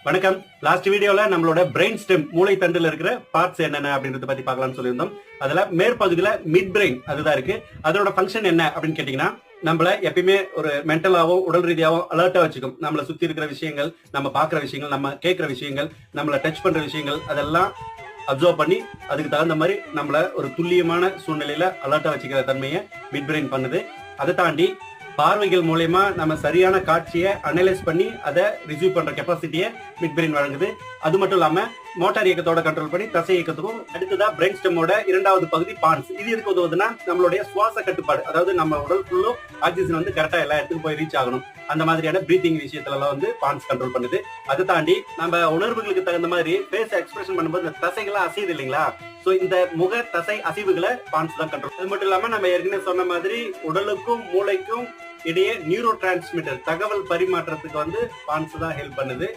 வணக்கம். லாஸ்ட் வீடியோல நம்மளோட பிரெயின் ஸ்டெம் மூளை தண்டுல இருக்கிற பார்ட்ஸ் என்னென்ன அப்படின்றத பத்தி பார்க்கலாம்னு சொல்லியிருந்தோம். அதுல மேற்பகுதியில மிட் பிரெயின் அதுதான் இருக்கு. அதோட ஃபங்க்ஷன் என்ன அப்படின்னு கேட்டீங்கன்னா, நம்மள எப்பயுமே ஒரு மென்டலாவும் உடல் ரீதியாவும் அலர்ட்டா வச்சுக்கும். நம்மள சுத்தி இருக்கிற விஷயங்கள், நம்ம பாக்குற விஷயங்கள், நம்ம கேட்கிற விஷயங்கள், நம்மள டச் பண்ற விஷயங்கள் அதெல்லாம் அப்சர்வ் பண்ணி அதுக்கு தகுந்த மாதிரி நம்மள ஒரு துல்லியமான சூழ்நிலையில அலர்ட்டா வச்சுக்கிற தன்மையை மிட் பிரெயின் பண்ணுது. அதை தாண்டி பார்வைகள் மூலயமா நம்ம சரியான காட்சியை அனலைஸ் பண்ணி அதை ரிசீவ் பண்ற கெப்பாசிட்டியை மிட் பிரெயின் வழங்குது. அது மட்டும் இல்லாம மோட்டார் இயக்கத்தோட கண்ட்ரோல் பண்ணி தசை இயக்கத்துக்கும். அடுத்ததா பிரெயின் ஸ்டெம்மோட இரண்டாவது பகுதி பான்ஸ். இது எதுக்கு உதவுதுன்னா, நம்மளுடைய சுவாச கட்டுப்பாடு, அதாவது நம்ம உடல் ஃபுல்லும் ஆக்சிஜன் வந்து கரெக்டா எல்லா இடத்துக்கும் போய் ரீச் ஆகணும், அந்த மாதிரியான பிரீத்திங் விஷயத்துல எல்லாம் வந்து பான்ஸ் கண்ட்ரோல் பண்ணுது. அதை தாண்டி நம்ம உணர்வுகளுக்கு தகுந்த மாதிரி ஃபேஸ் எக்ஸ்பிரஷன் பண்ணும்போது இந்த தசைகள்லாம் அசையுது இல்லைங்களா, சோ இந்த முக தசை அசைவுகளை பான்ஸ் தான் கண்ட்ரோல். அது மட்டும் இல்லாம நம்ம ஏற்கனவே சொன்ன மாதிரி உடலுக்கும் மூளைக்கும் இடையே நியூரோ டிரான்ஸ்மிட்டர் தகவல் பரிமாற்றத்துக்கு வந்து பான்ஸ் தான் ஹெல்ப் பண்ணுது.